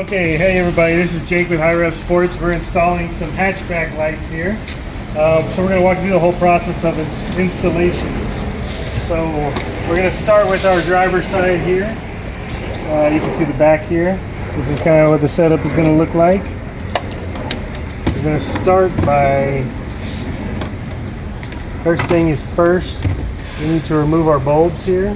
Okay, hey everybody, this is Jake with HRS Sports. We're installing some hatchback lights here. So we're going to walk you through the whole process of its installation. So we're going to start with our driver's side here. You can see the back here. This is kind of what the setup is going to look like. We're going to start by, first thing is first, we need to remove our bulbs here.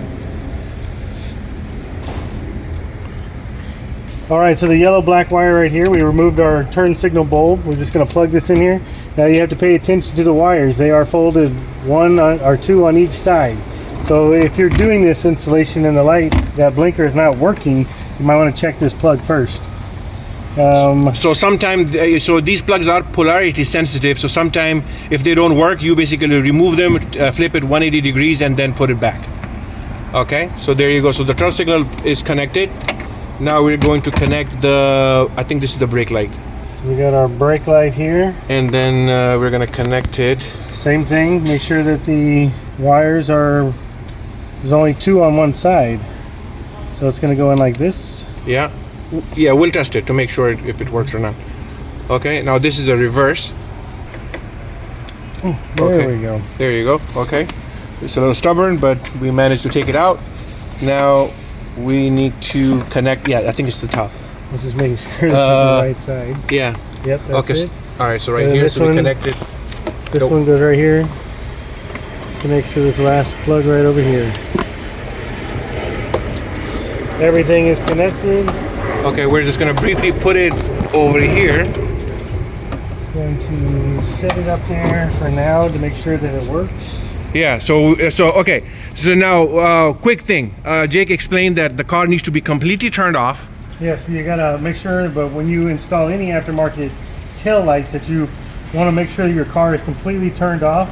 Alright, so the yellow black wire right here, we removed our turn signal bulb. We're just going to plug this in here. Now you have to pay attention to the wires. They are folded one or two on each side. So if you're doing this installation and the light, that blinker is not working, you might want to check this plug first. So sometimes, so these plugs are polarity sensitive, so sometimes if they don't work, you basically remove them, flip it 180 degrees and then put it back. Okay, so there you go. So the turn signal is connected. Now we're going to connect the, I think this is the brake light. So we got our brake light here. And then we're going to connect it. Same thing, make sure that the wires are, there's only two on one side. So it's going to go in like this. Yeah, we'll test it to make sure if it works or not. Okay, now this is a reverse. There we go. There you go, okay. It's a little stubborn, but we managed to take it out. Now we need to connect, I think it's the top. Let's just make sure this is the right side. Yeah. Yep, that's it. All right, so right here, so we connect it. This one goes right here. Connects to this last plug right over here. Everything is connected. Okay, we're just going to briefly put it over here. Just going to set it up there for now to make sure that it works. Yeah, so okay. So now, quick thing. Jake explained that the car needs to be completely turned off. Yeah, so you gotta make sure, but when you install any aftermarket tail lights, that you want to make sure that your car is completely turned off.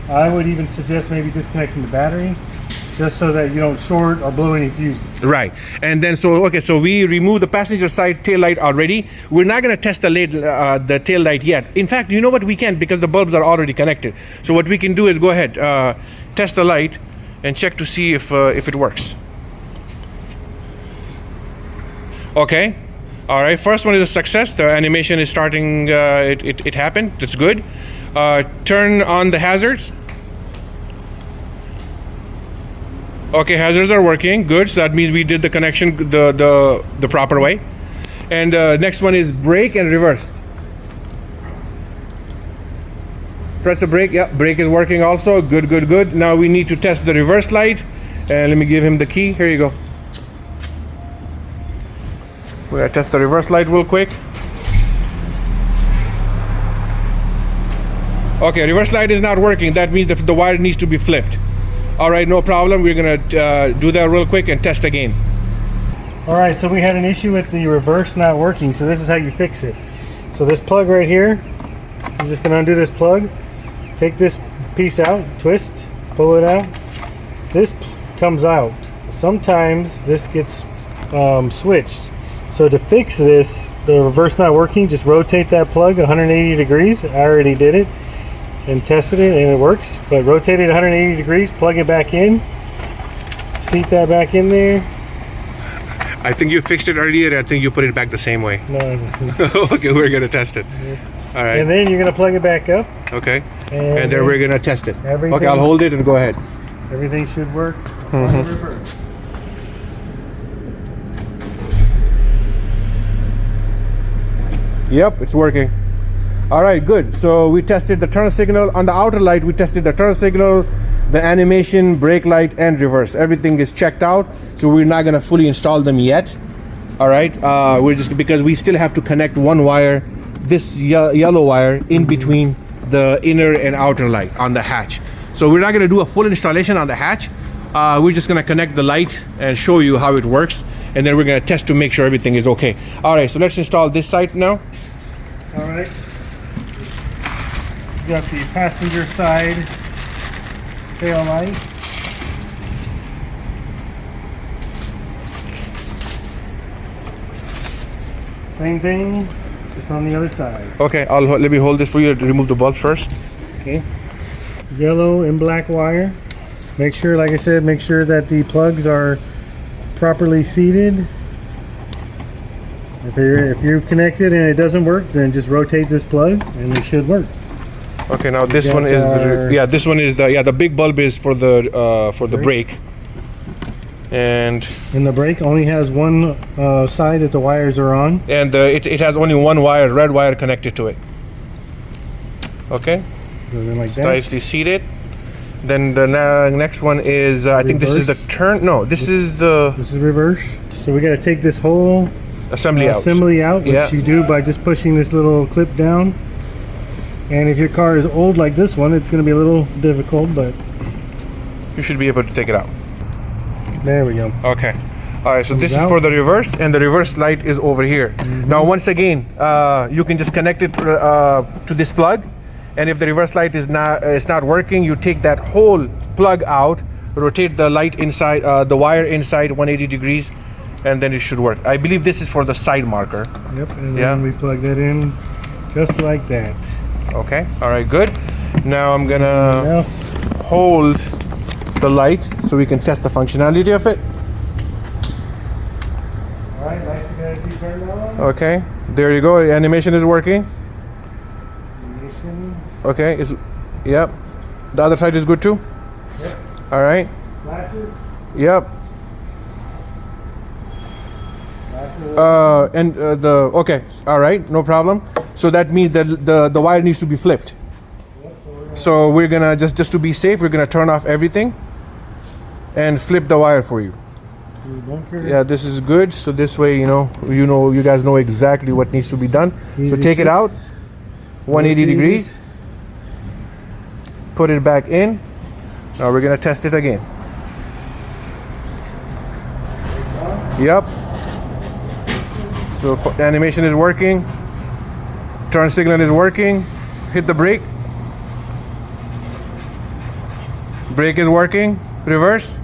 I would even suggest maybe disconnecting the battery, just so that you don't short or blow any fuses. Right, and then so we remove the passenger side tail light already. We're not going to test the tail light yet. In fact, you know what, we can, because the bulbs are already connected. So what we can do is go ahead, test the light and check to see if it works. Okay, all right, first one is a success. The animation is starting, it happened, that's good. Turn on the hazards. Okay, hazards are working, good. So that means we did the connection the proper way. And next one is brake and reverse. Press the brake. Yeah, brake is working also. Good, good, good. Now we need to test the reverse light. And let me give him the key. Here you go. We're gonna test the reverse light real quick. Okay, reverse light is not working. That means the wire needs to be flipped. All right, no problem. We're gonna do that real quick and test again. All right, so we had an issue with the reverse not working, so this is how you fix it. So this plug right here, I'm just gonna undo this plug, take this piece out, twist, pull it out. This comes out. Sometimes this gets switched. So to fix this, the reverse not working, just rotate that plug 180 degrees. I already did it and tested it and it works, but rotate it 180 degrees, plug it back in, seat that back in there. I think you fixed it earlier. I think you put it back the same way. No. Okay, we're gonna test it. Yeah. All right. And then you're gonna plug it back up. Okay. And then we're gonna test it. Okay, I'll hold it and go ahead. Everything should work. Yep, it's working. All right, good. So we tested the turn signal on the outer light. We tested the turn signal, the animation, brake light, and reverse. Everything is checked out. So we're not gonna fully install them yet. All right, we're just, because we still have to connect one wire, this yellow wire, in between the inner and outer light on the hatch. So we're not gonna do a full installation on the hatch. We're just gonna connect the light and show you how it works. And then we're gonna test to make sure everything is okay. All right, so let's install this side now. All right. You got the passenger side tail light. Same thing, just on the other side. Okay, let me hold this for you to remove the bulb first. Okay. Yellow and black wire. Make sure, like I said, make sure that the plugs are properly seated. If you're connected and it doesn't work, then just rotate this plug and it should work. Okay, now this one is this one is the big bulb is for the brake. And the brake only has one side that the wires are on. And it has only one wire, red wire connected to it. Okay. Goes in like that. Nicely seated. Then the next one is I think this is the turn. No, this is reverse. So we got to take this whole assembly out, which you do by just pushing this little clip down. And if your car is old like this one, it's going to be a little difficult, but you should be able to take it out. There we go. Okay. All right. So this is for the reverse, and the reverse light is over here. Now, once again, you can just connect it to this plug. And if the reverse light is not working, you take that whole plug out, rotate the light inside, the wire inside 180 degrees, and then it should work. I believe this is for the side marker. Yep, and then we plug that in just like that. Okay, all right, good. Now I'm gonna hold the light so we can test the functionality of it. All right, light gotta be turned on. Okay, there you go, the animation is working. Okay, yep. The other side is good too? Yep. All right. Flashes? Yep. Okay, all right, no problem. So that means that the wire needs to be flipped. Yep, so we're gonna just to be safe, we're gonna turn off everything and flip the wire for you. Yeah, this is good. So this way, you guys know exactly what needs to be done. So take it out, 180 degrees. Put it back in. Now we're gonna test it again. Yep. So the animation is working. Turn signal is working. Hit the brake. Brake is working. Reverse.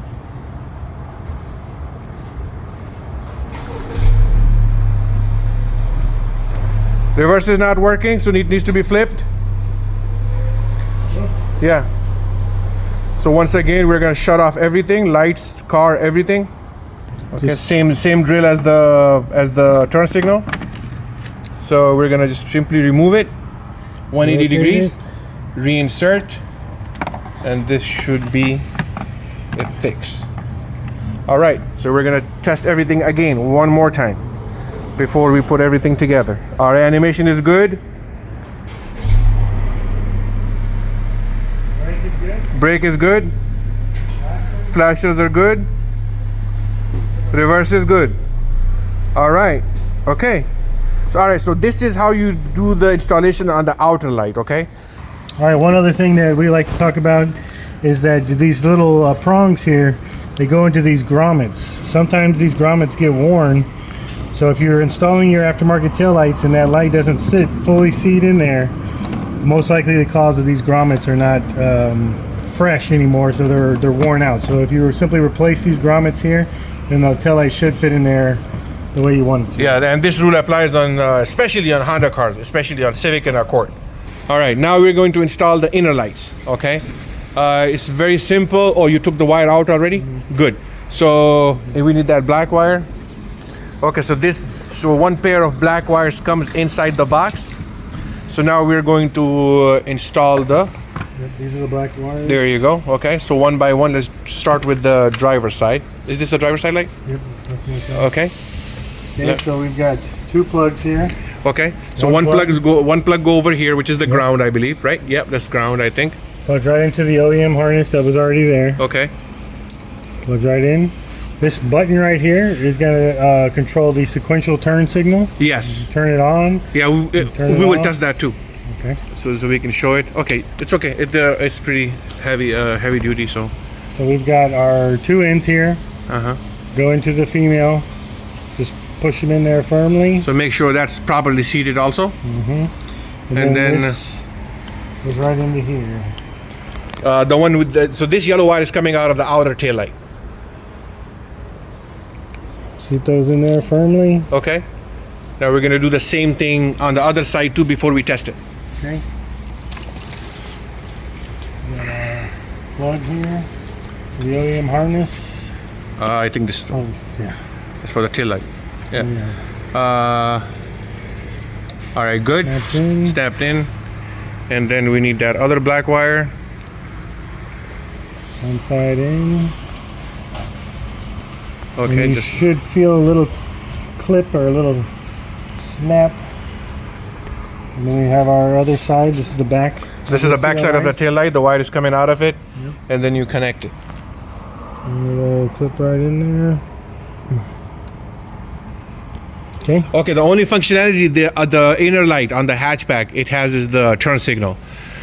Reverse is not working, so it needs to be flipped. Yeah. So once again, we're gonna shut off everything, lights, car, everything. Okay, same drill as the turn signal. So we're gonna just simply remove it, 180 degrees, reinsert, and this should be a fix. All right, so we're gonna test everything again one more time before we put everything together. Our animation is good. Brake is good. Flashers are good. Reverse is good. All right. Okay. So this is how you do the installation on the outer light. Okay. All right. One other thing that we like to talk about is that these little prongs here, they go into these grommets. Sometimes these grommets get worn. So if you're installing your aftermarket taillights and that light doesn't fully seat in there, most likely the cause of these grommets are not fresh anymore, so they're worn out. So if you simply replace these grommets here, then the taillight should fit in there the way you want it to. Yeah, and this rule applies on especially on Honda cars, especially on Civic and Accord. All right, now we're going to install the inner lights. Okay, it's very simple. Oh, you took the wire out already? Good. So we need that black wire. Okay, so one pair of black wires comes inside the box. So now we're going to install these are the black wires. There you go. Okay, so one by one, let's start with the driver's side. Is this the driver's side light? Yep. Okay. So we've got two plugs here. Okay. So one plug go over here, which is the ground, I believe, right? Yep, that's ground, I think. Plugs right into the OEM harness that was already there. Okay. Plugs right in. This button right here is going to control the sequential turn signal. Yes. Turn it on. Yeah, we will test that too. Okay. So we can show it. Okay, it's okay. It's pretty heavy duty. So we've got our two ends here. Go into the female. Just push them in there firmly. So make sure that's properly seated also. And then this goes right into here. The one with so this yellow wire is coming out of the outer tail light. Seat those in there firmly. Okay. Now we're going to do the same thing on the other side too before we test it. Okay. Got a plug here for the OEM harness. I think this is yeah. It's for the tail light. Yeah. All right, good. Snapped in. And then we need that other black wire. One side in. Okay, and you should feel a little clip or a little snap. And then we have our other side. This is the back. This is the back side of the tail light. The wire is coming out of it. Yep. And then you connect it. And it'll clip right in there. Okay. Okay, the only functionality the inner light on the hatchback it has is the turn signal.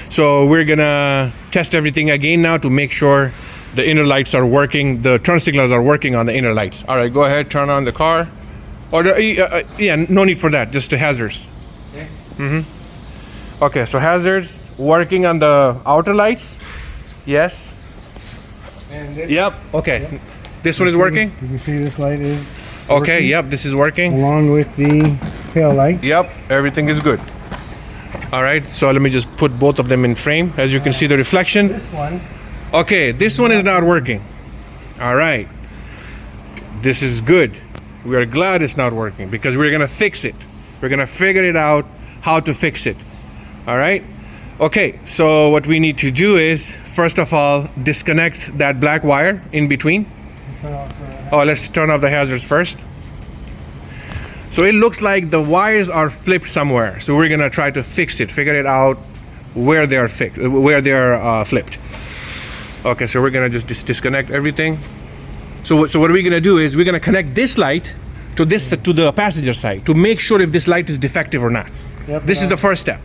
So we're gonna test everything again now to make sure the inner lights are working, the turn signals are working on the inner lights. All right, go ahead, turn on the car. Or yeah, no need for that, just the hazards. Okay. Okay, so hazards working on the outer lights. Yes. And this, yep. Okay. Yep. This one is working. You can see this light is. Okay. Working, yep. This is working. along with the tail light. Yep. Everything is good. All right. So let me just put both of them in frame. As you can see the reflection. This one. Okay. This one is not working. All right. This is good. We are glad it's not working because we're gonna fix it. We're gonna figure it out how to fix it. All right. Okay. So what we need to do is first of all disconnect that black wire in between. Oh, let's turn off the hazards first. So it looks like the wires are flipped somewhere. So we're gonna try to fix it, figure it out where they are flipped. Okay, so we're gonna just disconnect everything. So what are we gonna do is we're gonna connect this light to the passenger side to make sure if this light is defective or not. Yep, this is the first step.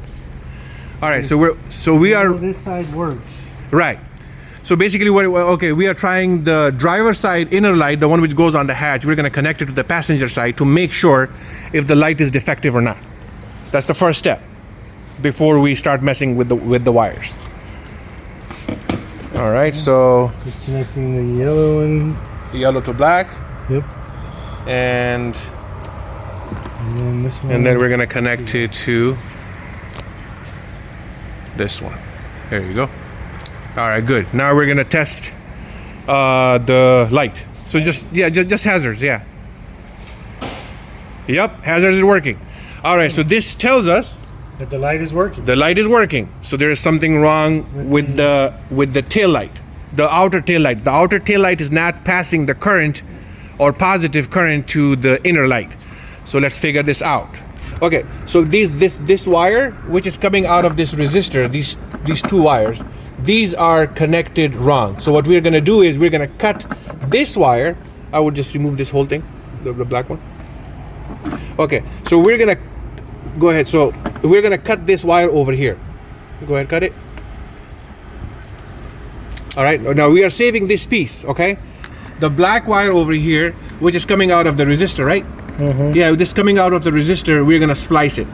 All right, so we are this side works. right. So basically, we are trying the driver side inner light, the one which goes on the hatch. We're going to connect it to the passenger side to make sure if the light is defective or not. That's the first step before we start messing with the wires. All right, so just connecting the yellow and yellow to black. Yep. And then this one. And then we're going to connect it to this one. There you go. All right, good. Now we're gonna test the light. So just hazards, yeah. Yep, hazards is working. All right, so this tells us that the light is working. the light is working. So there is something wrong with the tail light, the outer tail light. The outer tail light is not passing the current or positive current to the inner light. So let's figure this out. Okay, so this wire which is coming out of this resistor, these two wires. These are connected wrong. So what we're gonna do is we're gonna cut this wire. I would just remove this whole thing, the black one. Okay, so we're gonna go ahead. So we're gonna cut this wire over here. Go ahead, cut it. All right, now we are saving this piece, okay? The black wire over here, which is coming out of the resistor, right? Mm-hmm. Yeah, this coming out of the resistor, we're gonna splice it.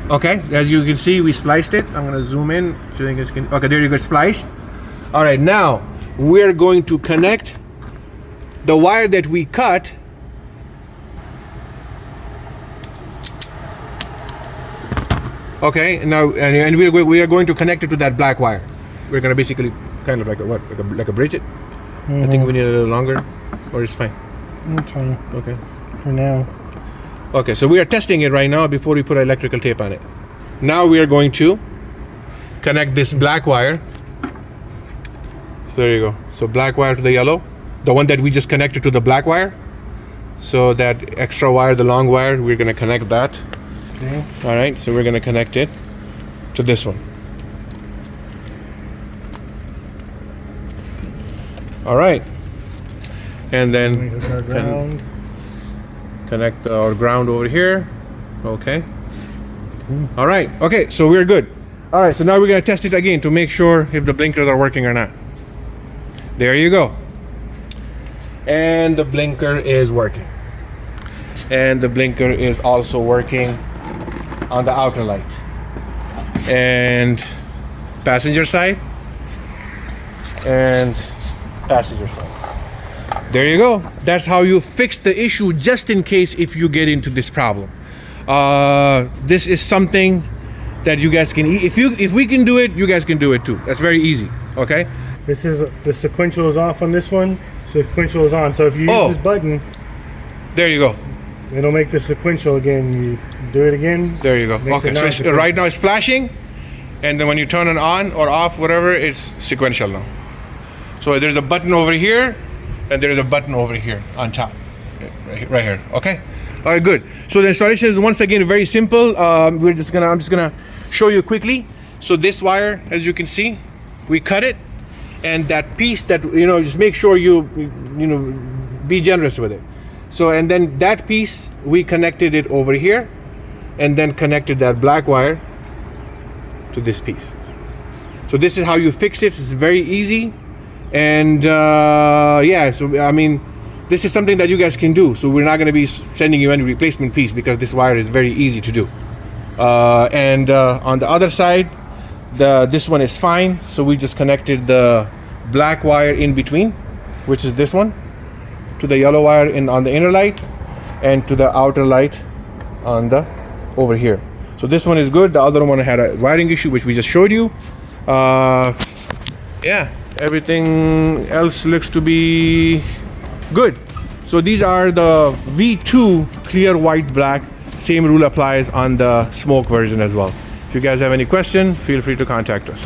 Okay, as you can see, we spliced it. I'm gonna zoom in so you guys can. Okay, there you go, spliced. All right, now we're going to connect the wire that we cut. Okay, now and we are going to connect it to that black wire. We're gonna basically kind of like a bridge it. Mm-hmm. I think we need a little longer, or it's fine. It's fine. Okay. For now. Okay, so we are testing it right now before we put electrical tape on it. Now we are going to connect this black wire. So there you go. So black wire to the yellow, the one that we just connected to the black wire. So that extra wire, the long wire, we're gonna connect that. Okay. All right, so we're gonna connect it to this one. All right, and then connect our ground over here. Okay. All right. Okay, so we're good. All right, so now we're gonna test it again to make sure if the blinkers are working or not. There you go. And the blinker is working. And the blinker is also working on the outer light. And passenger side. And passenger side. There you go. That's how you fix the issue, just in case if you get into this problem. This is something that you guys can, if we can do it, you guys can do it too. That's very easy. Okay. This is the sequential is off on this one. Sequential is on. So if you use this button, there you go. It'll make the sequential again. You do it again. There you go. Okay, so it's, right now it's flashing, and then when you turn it on or off, whatever, it's sequential now. So there's a button over here, and there's a button over here on top, right here. Okay. All right, good. So the installation is once again very simple. I'm just gonna show you quickly. So this wire, as you can see, we cut it, and that piece that just make sure you be generous with it. So and then that piece we connected it over here, and then connected that black wire to this piece. So this is how you fix it. It's very easy, and yeah. So I mean, this is something that you guys can do. So we're not going to be sending you any replacement piece because this wire is very easy to do. And on the other side, this one is fine. So we just connected the black wire in between, which is this one, to the yellow wire on the inner light, and to the outer light on the over here. So this one is good. The other one had a wiring issue, which we just showed you. Yeah, everything else looks to be good. So these are the V2 clear, white, black. Same rule applies on the smoke version as well. If you guys have any question, feel free to contact us.